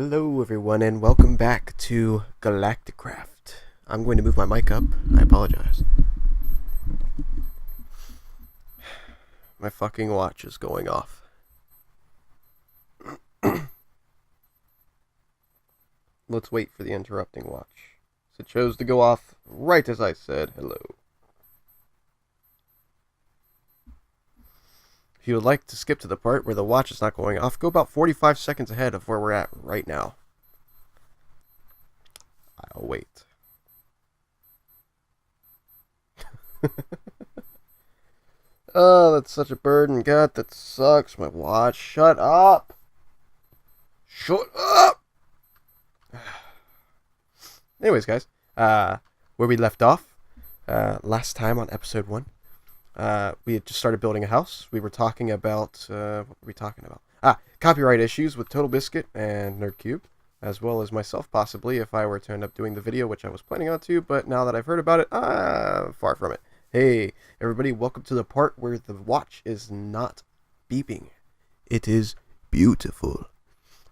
Hello everyone and welcome back to Galacticraft. I'm going to move my mic up. I apologize. My fucking watch is going off. Let's wait for the interrupting watch. So it chose to go off right as I said hello. If you would like to skip to the part where the watch is not going off, go about 45 seconds ahead of where we're at right now. I'll wait. Oh, that's such a burden. God, that sucks. My watch. Shut up. Shut up. Anyways, guys, where we left off last time on episode 1. We had just started building a house. We were talking about, what were we talking about? Copyright issues with Total Biscuit and NerdCube, as well as myself, possibly, if I were to end up doing the video, which I was planning on to, but now that I've heard about it, far from it. Hey, everybody, welcome to the part where the watch is not beeping. It is beautiful.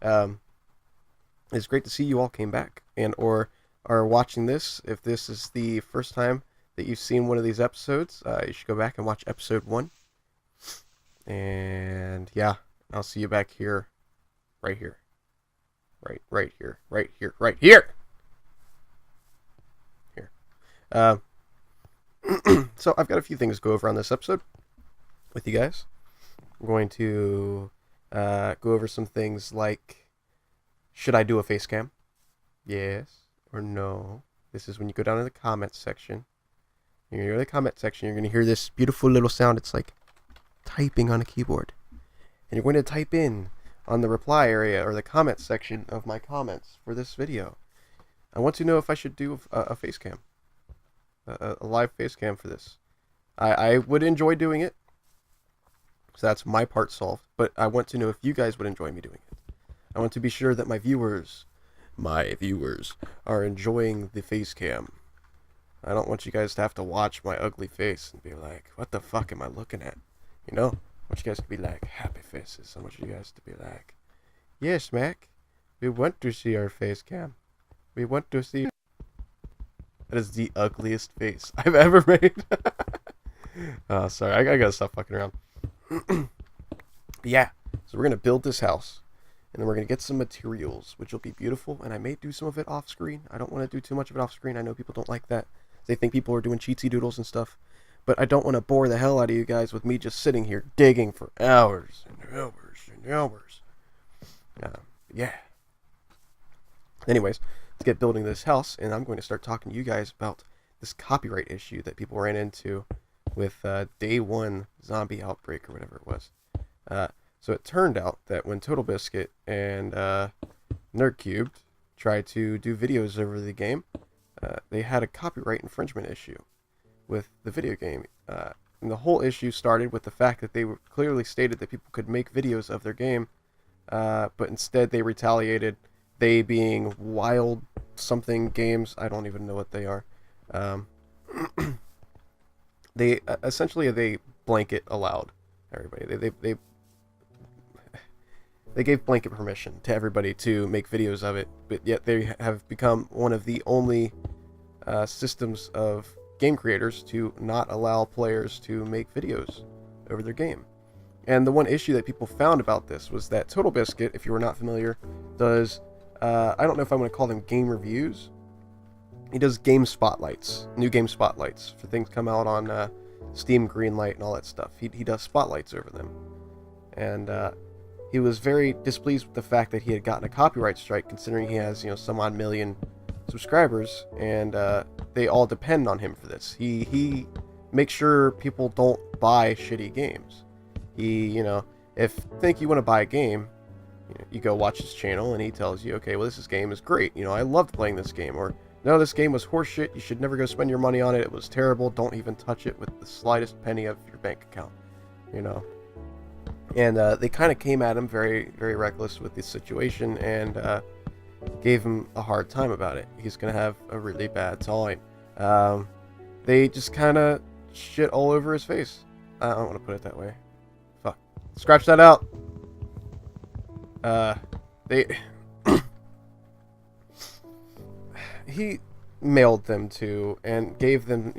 It's great to see you all came back, and or are watching this. If this is the first time that you've seen one of these episodes, you should go back and watch episode 1. And yeah, I'll see you back here, right here. Right here. Here. So I've got a few things to go over on this episode with you guys. I'm going to go over some things like, should I do a face cam? Yes or no? This is when you go down to the comments section. You're going to go to the comment section. You're going to hear this beautiful little sound. It's like typing on a keyboard. And you're going to type in on the reply area or the comment section of my comments for this video. I want to know if I should do a face cam. A live face cam for this. I would enjoy doing it. So that's my part solved. But I want to know if you guys would enjoy me doing it. I want to be sure that my viewers are enjoying the face cam. I don't want you guys to have to watch my ugly face and be like, what the fuck am I looking at? You know? I want you guys to be like, happy faces. I want you guys to be like, yes, Mac, we want to see our face cam. We want to see. That is the ugliest face I've ever made. Oh, sorry. I gotta stop fucking around. Yeah. So we're gonna build this house. And then we're going to get some materials, which will be beautiful. And I may do some of it off screen. I don't want to do too much of it off screen. I know people don't like that. They think people are doing cheatsy doodles and stuff. But I don't want to bore the hell out of you guys with me just sitting here digging for hours and hours and hours. Yeah. Anyways, let's get building this house. And I'm going to start talking to you guys about this copyright issue that people ran into with Day 1 zombie outbreak or whatever it was. So it turned out that when Total Biscuit and NerdCube tried to do videos over the game, they had a copyright infringement issue with the video game. And the whole issue started with the fact that they were clearly stated that people could make videos of their game, but instead they retaliated, they being Wild something games, I don't even know what they are. They essentially, they blanket allowed everybody. They gave blanket permission to everybody to make videos of it, but yet they have become one of the only systems of game creators to not allow players to make videos over their game. And the one issue that people found about this was that Total Biscuit, if you were not familiar, does, I don't know if I want to call them game reviews. He does game spotlights, new game spotlights for things come out on Steam Greenlight and all that stuff. He does spotlights over them. And he was very displeased with the fact that he had gotten a copyright strike, considering he has, some odd million subscribers, and they all depend on him for this. He makes sure people don't buy shitty games. He, if you think you want to buy a game, you go watch his channel, and he tells you, okay, well, this game is great. I loved playing this game, or no, this game was horseshit. You should never go spend your money on it. It was terrible. Don't even touch it with the slightest penny of your bank account. And they kind of came at him very, very reckless with this situation and gave him a hard time about it. He's going to have a really bad time. They just kind of shit all over his face. I don't want to put it that way. Fuck. Scratch that out. They he mailed them to and gave them,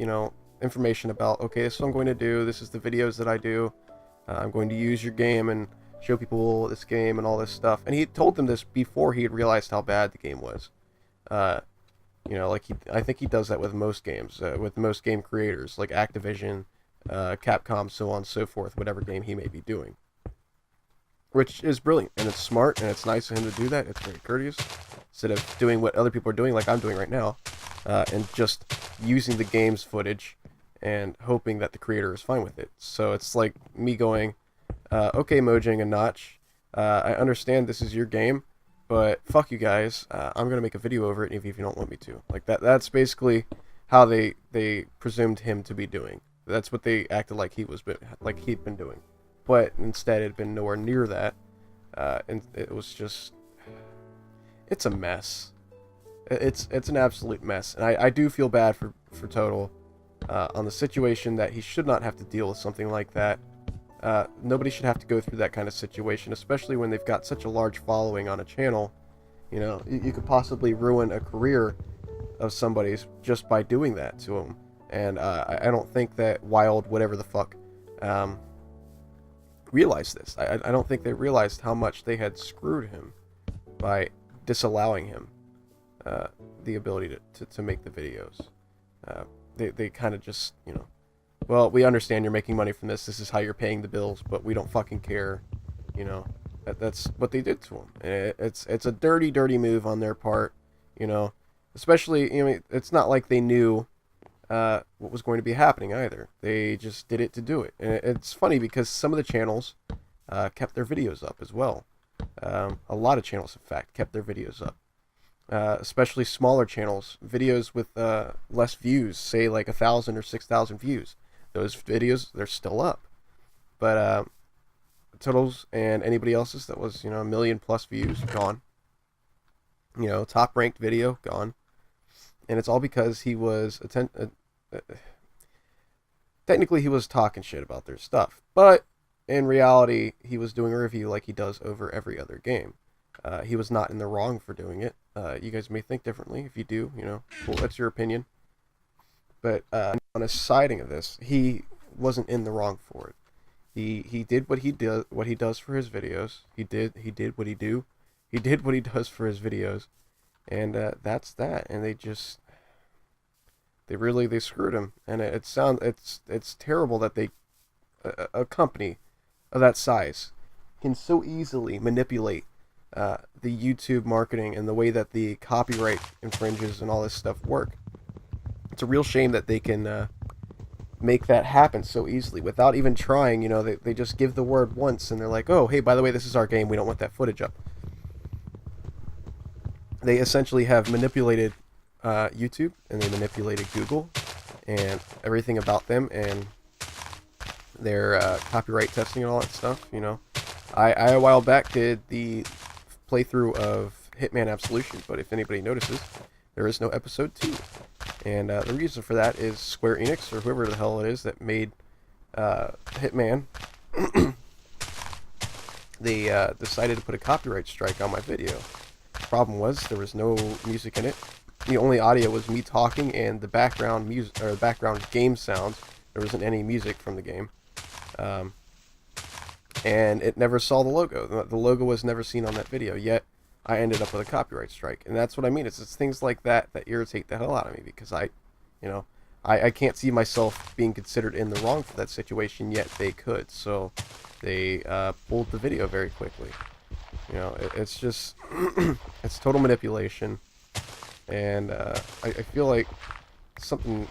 information about, okay, this is what I'm going to do. This is the videos that I do. I'm going to use your game and show people this game and all this stuff. And he told them this before he had realized how bad the game was. I think he does that with most games, with most game creators, like Activision, Capcom, so on and so forth, whatever game he may be doing. Which is brilliant, and it's smart, and it's nice of him to do that. It's very courteous, instead of doing what other people are doing, like I'm doing right now, and just using the game's footage and hoping that the creator is fine with it. So it's like me going, okay, Mojang and Notch, I understand this is your game, but fuck you guys, I'm going to make a video over it if you don't want me to. Like, that's basically how they presumed him to be doing. That's what they acted like he'd been doing. But instead it had been nowhere near that, and it was just, it's a mess. It's an absolute mess, and I do feel bad for Total on the situation that he should not have to deal with something like that. Nobody should have to go through that kind of situation, especially when they've got such a large following on a channel. You could possibly ruin a career of somebody's just by doing that to them. And I don't think that Wild, whatever the fuck, realized this. I don't think they realized how much they had screwed him by disallowing him the ability to make the videos. They kind of just, well, we understand you're making money from this. This is how you're paying the bills, but we don't fucking care. That's what they did to him. And it's a dirty, dirty move on their part. Especially, it's not like they knew what was going to be happening either. They just did it to do it. And it's funny because some of the channels kept their videos up as well. A lot of channels, in fact, kept their videos up. Especially smaller channels, videos with less views, say like 1,000 or 6,000 views. Those videos, they're still up. But Totals and anybody else's that was, 1 million plus views, gone. Top ranked video, gone. And it's all because he was technically he was talking shit about their stuff, but in reality he was doing a review like he does over every other game. He was not in the wrong for doing it. You guys may think differently. If you do, cool, that's your opinion. But on a siding of this, he wasn't in the wrong for it. He did what he does for his videos. He did what he do. He did what he does for his videos, and that's that. And they screwed him. And it's terrible that a company of that size can so easily manipulate the YouTube marketing and the way that the copyright infringes and all this stuff work. It's a real shame that they can make that happen so easily without even trying. They just give the word once and they're like, oh, hey, by the way, this is our game. We don't want that footage up. They essentially have manipulated YouTube, and they manipulated Google and everything about them and their copyright testing and all that stuff. I a while back did the playthrough of Hitman Absolution, but if anybody notices, there is no episode 2. And the reason for that is Square Enix, or whoever the hell it is that made Hitman, they decided to put a copyright strike on my video. The problem was there was no music in it. The only audio was me talking and the background music, or the background game sounds. There wasn't any music from the game. And it never saw the logo. The logo was never seen on that video, yet I ended up with a copyright strike. And that's what I mean. It's things like that irritate the hell out of me, because I can't see myself being considered in the wrong for that situation, yet they could. So they pulled the video very quickly. It's just, it's total manipulation. And I feel like something...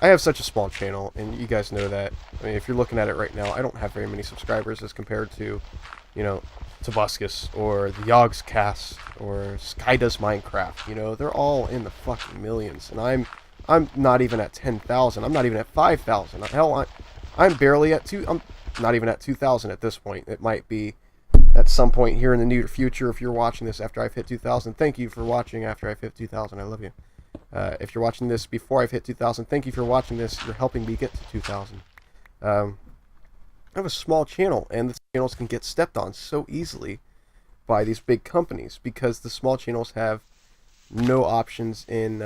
I have such a small channel, and you guys know that. I mean, if you're looking at it right now, I don't have very many subscribers as compared to, Tobuscus, or the Yogs Cast, or Sky Does Minecraft. They're all in the fucking millions, and I'm not even at 10,000. I'm not even at 5,000. Hell, I'm barely at I'm not even at 2,000 at this point. It might be at some point here in the near future if you're watching this after I've hit 2,000. Thank you for watching after I've hit 2,000. I love you. If you're watching this before I've hit 2,000, thank you for watching this. You're helping me get to 2,000. I have a small channel, and the channels can get stepped on so easily by these big companies because the small channels have no options in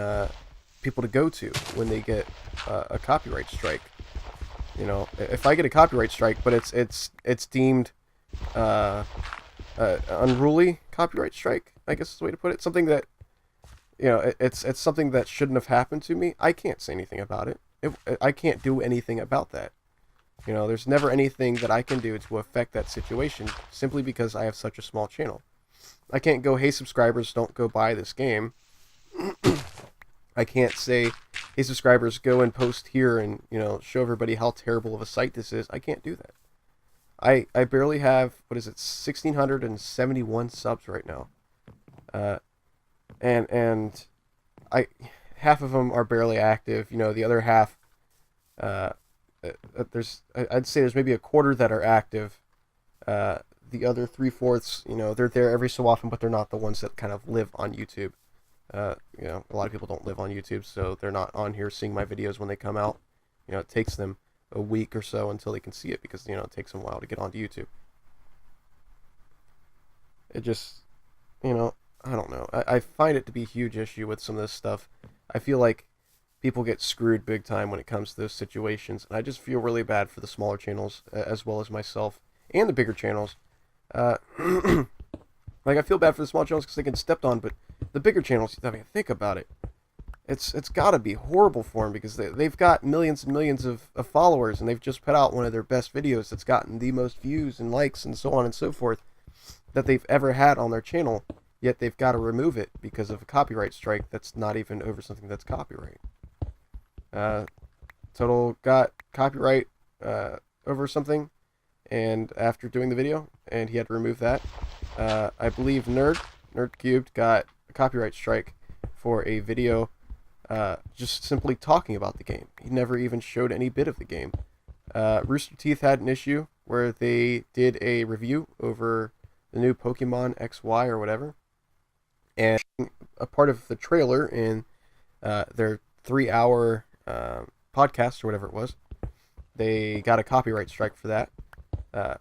people to go to when they get a copyright strike. You know, if I get a copyright strike, but it's deemed unruly copyright strike, I guess is the way to put it. Something that, you know, it's something that shouldn't have happened to me. I can't say anything about it. I can't do anything about that. You know, there's never anything that I can do to affect that situation simply because I have such a small channel. I can't go, hey subscribers, don't go buy this game. I can't say, hey subscribers, go and post here and, you know, show everybody how terrible of a site this is. I can't do that. I barely have, what is it, 1,671 subs right now. And I half of them are barely active. You know, the other half, I'd say there's maybe a quarter that are active. The other 3/4, you know, they're there every so often, but they're not the ones that kind of live on YouTube. You know, a lot of people don't live on YouTube, so they're not on here seeing my videos when they come out. You know, it takes them a week or so until they can see it because, you know, it takes them a while to get onto YouTube. It just, you know, I don't know. I find it to be a huge issue with some of this stuff. I feel like people get screwed big time when it comes to those situations, and I just feel really bad for the smaller channels as well as myself and the bigger channels. Like, I feel bad for the small channels because they get stepped on, but the bigger channels, I mean, think about it. It's got to be horrible for them because they've got millions and millions of followers, and they've just put out one of their best videos that's gotten the most views and likes and so on and so forth that they've ever had on their channel, yet they've got to remove it because of a copyright strike that's not even over something that's copyright. Total got copyright over something, and after doing the video, and he had to remove that. I believe Nerd Cubed got a copyright strike for a video just simply talking about the game. He never even showed any bit of the game. Rooster Teeth had an issue where they did a review over the new Pokemon XY or whatever, and a part of the trailer in their 3-hour podcast or whatever it was, they got a copyright strike for that.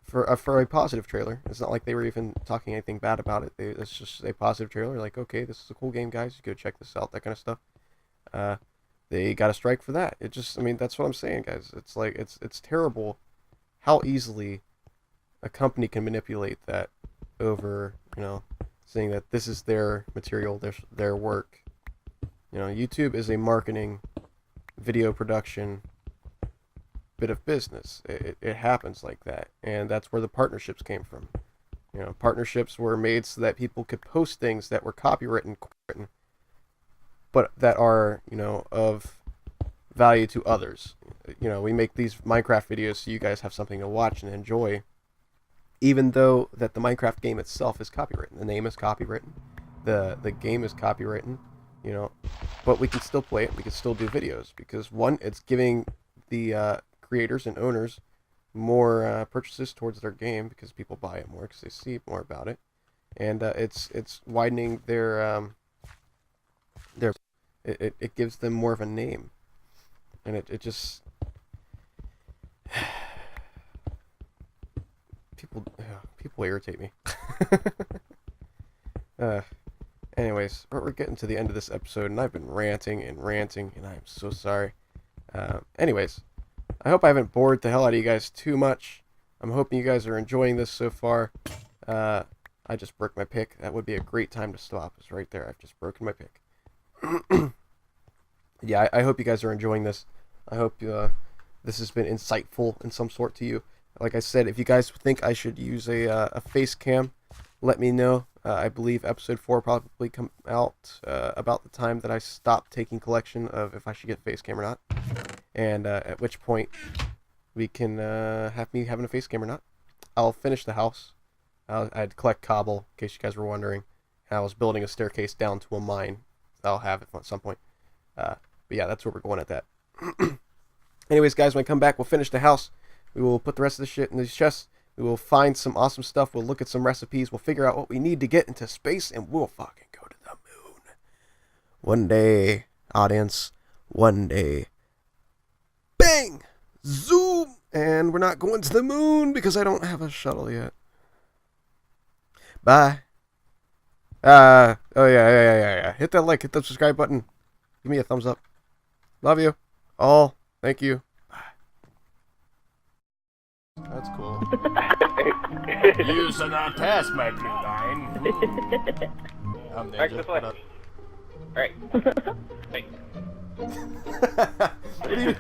For a positive trailer. It's not like they were even talking anything bad about it. It's just a positive trailer. Like, okay, this is a cool game, guys. You go check this out. That kind of stuff. They got a strike for that. It just, I mean, that's what I'm saying, guys. It's like, it's terrible how easily a company can manipulate that over, you know, saying that this is their material, their work. You know, YouTube is a marketing, video production bit of business. It happens like that, and that's where the partnerships came from. You know, partnerships were made so that people could post things that were copywritten, but that are, you know, of value to others. You know, we make these Minecraft videos so you guys have something to watch and enjoy, even though that the Minecraft game itself is copywritten. The name is copywritten, the game is copywritten, you know, but we can still play it, we can still do videos, because one, it's giving the creators and owners more purchases towards their game because people buy it more because they see more about it, and it's widening their it gives them more of a name, and it just people irritate me. Anyways, we're getting to the end of this episode, and I've been ranting, and I'm so sorry. Anyways, I hope I haven't bored the hell out of you guys too much. I'm hoping you guys are enjoying this so far. I just broke my pick. That would be a great time to stop. It's right there. I've just broken my pick. Yeah, I hope you guys are enjoying this. I hope this has been insightful in some sort to you. Like I said, if you guys think I should use a face cam, let me know. I believe episode 4 will probably come out about the time that I stop taking collection of if I should get face cam or not. And at which point we can have me having a face cam or not. I'll finish the house. I'd collect cobble, in case you guys were wondering. I was building a staircase down to a mine. I'll have it at some point. But yeah, that's where we're going at that. Anyways, guys, when I come back, we'll finish the house. We will put the rest of the shit in these chests. We will find some awesome stuff. We'll look at some recipes. We'll figure out what we need to get into space, and we'll fucking go to the moon. One day, audience. One day. Bang! Zoom! And we're not going to the moon because I don't have a shuttle yet. Bye. Oh yeah. Hit that like, hit that subscribe button. Give me a thumbs up. Love you. All. Thank you. That's cool. You shall not pass my blue line. I'm Back Ninja. this way. What up? Alright. Hey. What are you...